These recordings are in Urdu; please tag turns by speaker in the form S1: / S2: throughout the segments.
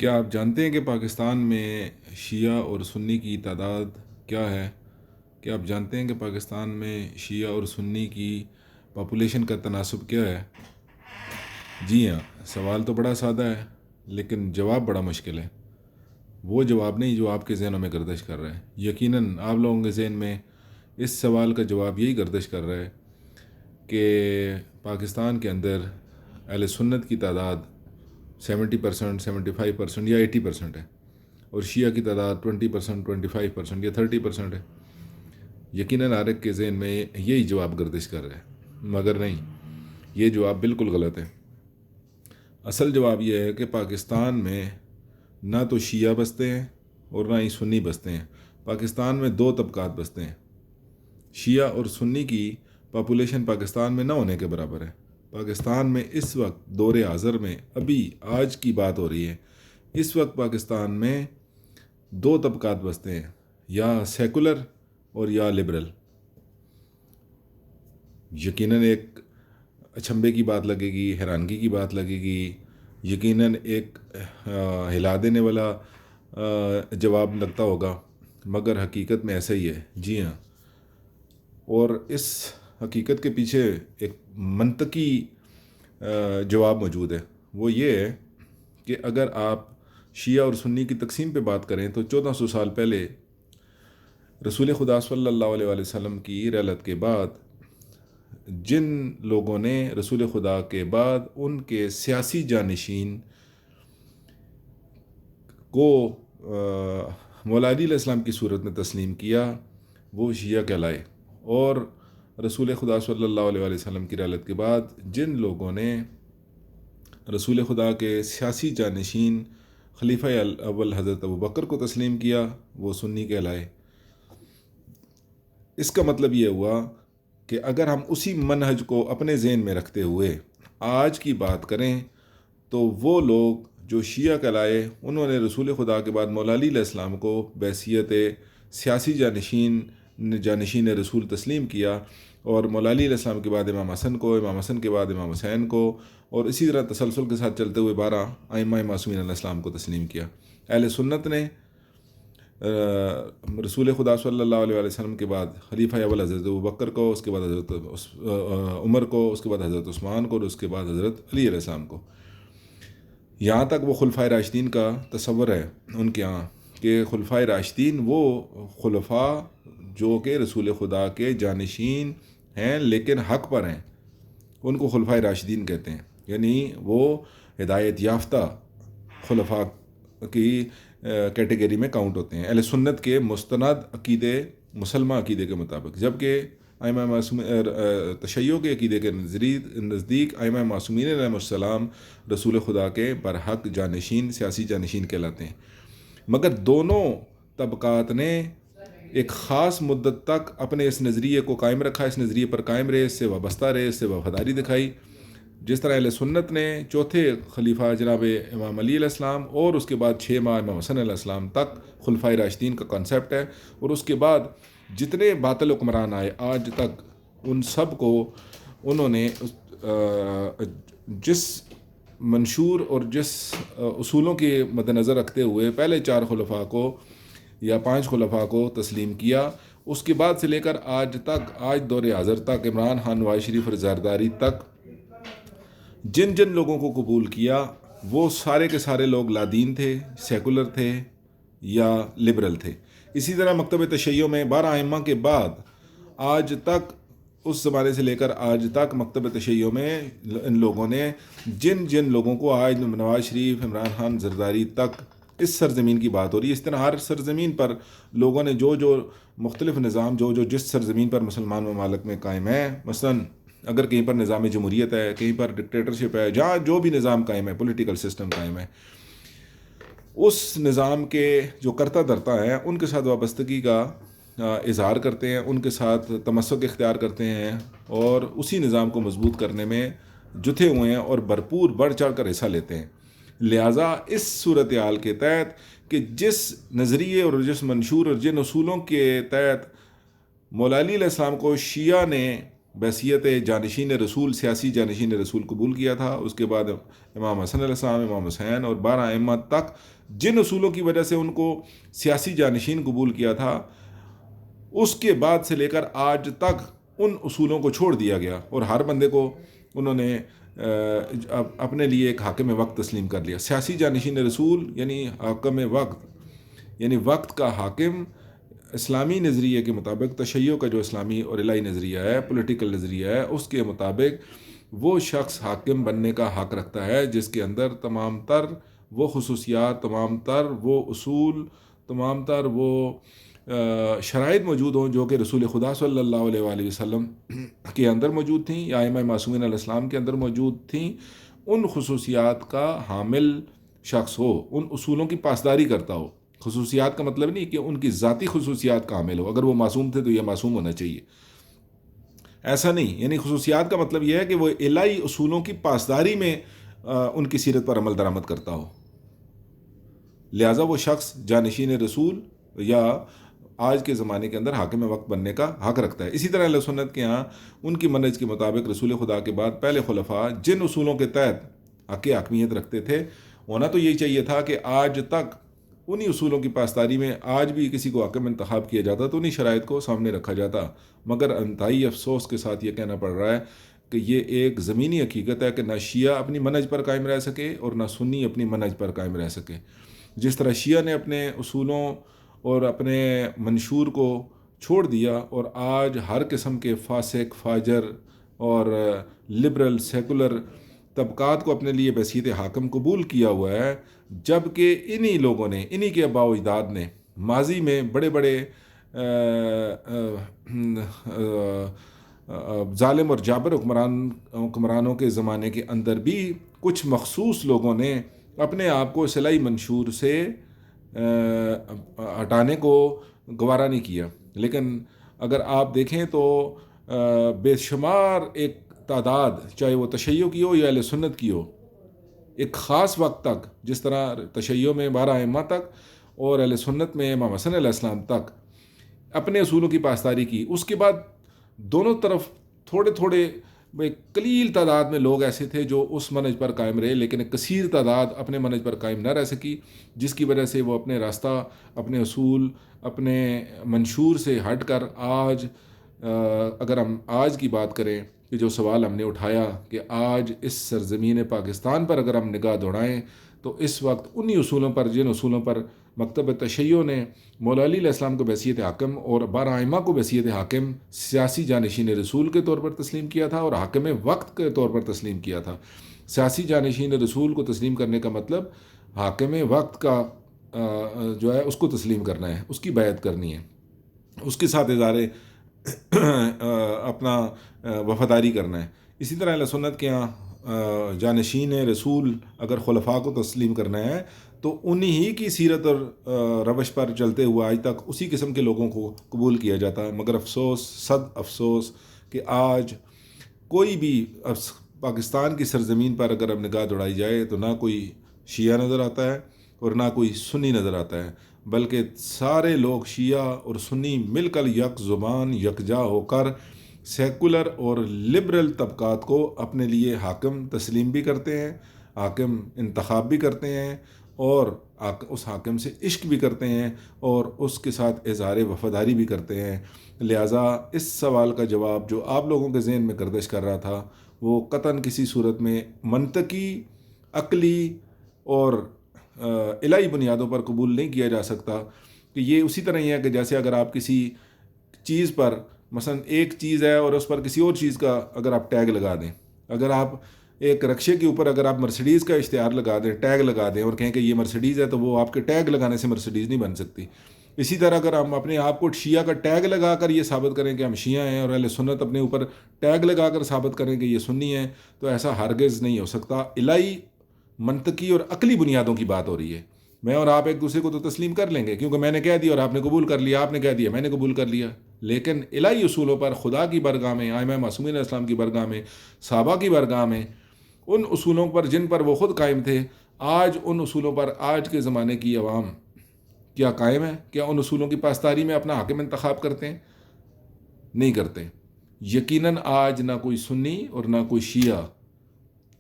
S1: کیا آپ جانتے ہیں کہ پاکستان میں شیعہ اور سنی کی تعداد کیا ہے؟ کیا آپ جانتے ہیں کہ پاکستان میں شیعہ اور سنی کی پاپولیشن کا تناسب کیا ہے؟ جی ہاں، سوال تو بڑا سادہ ہے لیکن جواب بڑا مشکل ہے۔ وہ جواب نہیں جو آپ کے ذہنوں میں گردش کر رہا ہے۔ یقیناً آپ لوگوں کے ذہن میں اس سوال کا جواب یہی گردش کر رہا ہے کہ پاکستان کے اندر اہل سنت کی تعداد 70%، 75% یا 80% ہے، اور شیعہ کی تعداد 20%، 25% یا 30% ہے۔ یقیناً ہر ایک کے ذہن میں یہی جواب گردش کر رہا ہے، مگر نہیں، یہ جواب بالکل غلط ہے۔ اصل جواب یہ ہے کہ پاکستان میں نہ تو شیعہ بستے ہیں اور نہ ہی سنی بستے ہیں۔ پاکستان میں دو طبقات بستے ہیں۔ شیعہ اور سنی کی پاپولیشن پاکستان میں نہ ہونے کے برابر ہے۔ پاکستان میں اس وقت دور حاضر میں ابھی آج کی بات ہو رہی ہے، اس وقت پاکستان میں دو طبقات بستے ہیں، یا سیکولر اور یا لبرل۔ یقیناً ایک اچنبے کی بات لگے گی، حیرانگی کی بات لگے گی، یقیناً ایک ہلا دینے والا جواب لگتا ہوگا، مگر حقیقت میں ایسا ہی ہے۔ جی ہاں، اور اس حقیقت کے پیچھے ایک منطقی جواب موجود ہے۔ وہ یہ ہے کہ اگر آپ شیعہ اور سنی کی تقسیم پہ بات کریں تو 1400 سال پہلے رسول خدا صلی اللہ علیہ وآلہ وسلم کی رحلت کے بعد جن لوگوں نے رسول خدا کے بعد ان کے سیاسی جانشین کو مولا علی علیہ السلام کی صورت میں تسلیم کیا، وہ شیعہ کہلائے۔ اور رسول خدا صلی اللہ علیہ وآلہ وسلم کی رحلت کے بعد جن لوگوں نے رسول خدا کے سیاسی جانشین خلیفہ اول حضرت ابوبکر کو تسلیم کیا، وہ سنی کہلائے۔ اس کا مطلب یہ ہوا کہ اگر ہم اسی منہج کو اپنے ذہن میں رکھتے ہوئے آج کی بات کریں تو وہ لوگ جو شیعہ کہلائے انہوں نے رسول خدا کے بعد مولا علی علیہ السلام کو بحیثیت سیاسی جانشین رسول تسلیم کیا، اور مولا علی علیہ السلام کے بعد امام حسن کو، امام حسن کے بعد امام حسین کو، اور اسی طرح تسلسل کے ساتھ چلتے ہوئے 12 ائمہ معصومین علیہ السلام کو تسلیم کیا۔ اہل سنت نے رسول خدا صلی اللہ علیہ وسلم کے بعد خلیفہ اول حضرت ابوبکر کو، اس کے بعد حضرت عمر کو، اس کے بعد حضرت عثمان کو، اور اس کے بعد حضرت علی علیہ السلام کو، یہاں تک وہ خلفائے راشدین کا تصور ہے ان کے ہاں کہ خلفائے راشدین وہ خلفاء جو کہ رسول خدا کے جانشین ہیں لیکن حق پر ہیں، ان کو خلفائے راشدین کہتے ہیں، یعنی وہ ہدایت یافتہ خلفاء کی کیٹیگری میں کاؤنٹ ہوتے ہیں اہل سنت کے مستند عقیدے، مسلمہ عقیدے کے مطابق۔ جبکہ ائمہ معصومین تشیع کے عقیدے کے نزدیک ائمہ معصومین علیہ السلام رسول خدا کے برحق جانشین، سیاسی جانشین کہلاتے ہیں۔ مگر دونوں طبقات نے ایک خاص مدت تک اپنے اس نظریے کو قائم رکھا، اس نظریے پر قائم رہے، اس سے وابستہ رہے، اس سے وفاداری دکھائی۔ جس طرح اہل سنت نے چوتھے خلیفہ جناب امام علی علیہ السلام اور اس کے بعد 6 ماہ امام حسن علیہ السلام تک خلفائے راشدین کا کانسیپٹ ہے، اور اس کے بعد جتنے باطل حکمران آئے آج تک ان سب کو انہوں نے جس منشور اور جس اصولوں کے مد نظر رکھتے ہوئے پہلے 4 خلفاء کو یا 5 خلفاء کو تسلیم کیا، اس کے بعد سے لے کر آج تک، آج دور حاضر تک، عمران خان، نواز شریف اور زرداری تک جن لوگوں کو قبول کیا وہ سارے کے سارے لوگ لادین تھے، سیکولر تھے یا لبرل تھے۔ اسی طرح مکتب تشیع میں 12 ائمہ کے بعد آج تک، اس زمانے سے لے کر آج تک مکتب تشیع میں ان لوگوں نے جن لوگوں کو آج نواز شریف، عمران خان، زرداری تک اس سرزمین کی بات ہو رہی ہے، اس طرح ہر سرزمین پر لوگوں نے جو مختلف نظام جو جس سرزمین پر مسلمان ممالک میں قائم ہے، مثلا اگر کہیں پر نظام جمہوریت ہے، کہیں پر ڈکٹیٹرشپ ہے، جہاں جو بھی نظام قائم ہے، پولیٹیکل سسٹم قائم ہے، اس نظام کے جو کرتا دھرتا ہیں ان کے ساتھ وابستگی کا اظہار کرتے ہیں، ان کے ساتھ تمسک اختیار کرتے ہیں، اور اسی نظام کو مضبوط کرنے میں جتے ہوئے ہیں اور بھرپور بڑھ چڑھ کر حصہ لیتے ہیں۔ لہٰذا اس صورتحال کے تحت کہ جس نظریے اور جس منشور اور جن اصولوں کے تحت مولا علی علیہ السلام کو شیعہ نے بحیثیت جانشین رسول، سیاسی جانشین رسول قبول کیا تھا. اس کے بعد امام حسن علیہ السلام، امام حسین اور 12 ائمہ تک جن اصولوں کی وجہ سے ان کو سیاسی جانشین قبول کیا تھا، اس کے بعد سے لے کر آج تک ان اصولوں کو چھوڑ دیا گیا اور ہر بندے کو انہوں نے اپنے لیے ایک حاکم وقت تسلیم کر لیا. سیاسی جانشین رسول یعنی حاکم وقت، یعنی وقت کا حاکم. اسلامی نظریے کے مطابق، تشیع کا جو اسلامی اور الہی نظریہ ہے، پولیٹیکل نظریہ ہے، اس کے مطابق وہ شخص حاکم بننے کا حق رکھتا ہے جس کے اندر تمام تر وہ خصوصیات، تمام تر وہ اصول، تمام تر وہ شرائط موجود ہوں جو کہ رسول خدا صلی اللہ علیہ وآلہ وسلم کے اندر موجود تھیں یا ائمہ معصومین علیہ السلام کے اندر موجود تھیں. ان خصوصیات کا حامل شخص ہو، ان اصولوں کی پاسداری کرتا ہو. خصوصیات کا مطلب نہیں کہ ان کی ذاتی خصوصیات کا حامل ہو. اگر وہ معصوم تھے تو یہ معصوم ہونا چاہیے، ایسا نہیں. یعنی خصوصیات کا مطلب یہ ہے کہ وہ الہی اصولوں کی پاسداری میں ان کی سیرت پر عمل درآمد کرتا ہو. لہٰذا وہ شخص جانشین رسول یا آج کے زمانے کے اندر حاکم وقت بننے کا حق رکھتا ہے. اسی طرح اہل سنت کے ہاں ان کی منہج کے مطابق رسول خدا کے بعد پہلے خلفاء جن اصولوں کے تحت حق حاکمیت رکھتے تھے، ہونا تو یہی چاہیے تھا کہ آج تک انہی اصولوں کی پاسداری میں آج بھی کسی کو حاکم انتخاب کیا جاتا تو انہی شرائط کو سامنے رکھا جاتا. مگر انتہائی افسوس کے ساتھ یہ کہنا پڑ رہا ہے کہ یہ ایک زمینی حقیقت ہے کہ نہ شیعہ اپنی منہج پر قائم رہ سکے اور نہ سنی اپنی منہج پر قائم رہ سکے. جس طرح شیعہ نے اپنے اصولوں اور اپنے منشور کو چھوڑ دیا اور آج ہر قسم کے فاسق، فاجر اور لبرل، سیکولر طبقات کو اپنے لیے بحیثیت حاکم قبول کیا ہوا ہے، جبکہ انہی لوگوں نے، انہی کے آباء و اجداد نے ماضی میں بڑے بڑے ظالم اور جابر حکمرانوں کے زمانے کے اندر بھی کچھ مخصوص لوگوں نے اپنے آپ کو صلاحی منشور سے ہٹانے کو گوارا نہیں کیا. لیکن اگر آپ دیکھیں تو بے شمار ایک تعداد، چاہے وہ تشیع کی ہو یا اہل سنت کی ہو، ایک خاص وقت تک، جس طرح تشیع میں 12 ائمہ تک اور اہل سنت میں امام حسن علیہ السلام تک اپنے اصولوں کی پاسداری کی. اس کے بعد دونوں طرف تھوڑے تھوڑے قلیل تعداد میں لوگ ایسے تھے جو اس منہج پر قائم رہے، لیکن ایک کثیر تعداد اپنے منہج پر قائم نہ رہ سکی، جس کی وجہ سے وہ اپنے راستہ، اپنے اصول، اپنے منشور سے ہٹ کر آج اگر ہم آج کی بات کریں کہ جو سوال ہم نے اٹھایا کہ آج اس سرزمین پاکستان پر اگر ہم نگاہ دوڑائیں تو اس وقت انہی اصولوں پر، جن اصولوں پر مکتب تشیع نے مولا علی علیہ السلام کو بحیثیت حاکم اور 12 ائمہ کو بحیثیت حاکم سیاسی جانشین رسول کے طور پر تسلیم کیا تھا اور حاکم وقت کے طور پر تسلیم کیا تھا. سیاسی جانشین رسول کو تسلیم کرنے کا مطلب حاکم وقت کا جو ہے اس کو تسلیم کرنا ہے، اس کی بیعت کرنی ہے، اس کے ساتھ اظہار اپنا وفاداری کرنا ہے. اسی طرح اہل سنت کے ہاں جانشین رسول اگر خلفاء کو تسلیم کرنا ہے تو انہی ہی کی سیرت اور روش پر چلتے ہوئے آج تک اسی قسم کے لوگوں کو قبول کیا جاتا ہے. مگر افسوس، صد افسوس کہ آج کوئی بھی پاکستان کی سرزمین پر اگر اب نگاہ دوڑائی جائے تو نہ کوئی شیعہ نظر آتا ہے اور نہ کوئی سنی نظر آتا ہے، بلکہ سارے لوگ شیعہ اور سنی مل کر یک زبان، یکجا ہو کر سیکولر اور لبرل طبقات کو اپنے لیے حاکم تسلیم بھی کرتے ہیں، حاکم انتخاب بھی کرتے ہیں اور اس حاکم سے عشق بھی کرتے ہیں اور اس کے ساتھ اظہار وفاداری بھی کرتے ہیں. لہٰذا اس سوال کا جواب جو آپ لوگوں کے ذہن میں گردش کر رہا تھا وہ قطعاً کسی صورت میں منطقی، عقلی اور الہی بنیادوں پر قبول نہیں کیا جا سکتا. کہ یہ اسی طرح ہی ہے کہ جیسے اگر آپ کسی چیز پر، مثلا ایک چیز ہے اور اس پر کسی اور چیز کا اگر آپ ٹیگ لگا دیں، اگر آپ ایک رکشے کے اوپر اگر آپ مرسیڈیز کا اشتہار لگا دیں، ٹیگ لگا دیں اور کہیں کہ یہ مرسیڈیز ہے، تو وہ آپ کے ٹیگ لگانے سے مرسیڈیز نہیں بن سکتی. اسی طرح اگر ہم اپنے آپ کو شیعہ کا ٹیگ لگا کر یہ ثابت کریں کہ ہم شیعہ ہیں اور اہل سنت اپنے اوپر ٹیگ لگا کر ثابت کریں کہ یہ سنی ہیں، تو ایسا ہرگز نہیں ہو سکتا. الہی منطقی اور عقلی بنیادوں کی بات ہو رہی ہے. میں اور آپ ایک دوسرے کو تو تسلیم کر لیں گے کیونکہ میں نے کہہ دیا اور آپ نے قبول کر لیا، آپ نے کہہ دیا میں نے قبول کر لیا، لیکن الہی اصولوں پر خدا کی بارگاہ میں، ائمہ معصومین علیہ السلام کی بارگاہ میں، صحابہ کی بارگاہ میں، ان اصولوں پر جن پر وہ خود قائم تھے، آج ان اصولوں پر آج کے زمانے کی عوام کیا قائم ہے؟ کیا ان اصولوں کی پاسداری میں اپنا حاکم انتخاب کرتے ہیں؟ نہیں کرتے. یقیناً آج نہ کوئی سنی اور نہ کوئی شیعہ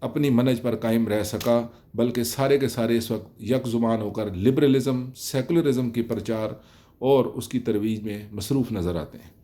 S1: اپنی منہج پر قائم رہ سکا، بلکہ سارے کے سارے اس وقت یک زبان ہو کر لبرلزم، سیکولرزم کی پرچار اور اس کی ترویج میں مصروف نظر آتے ہیں۔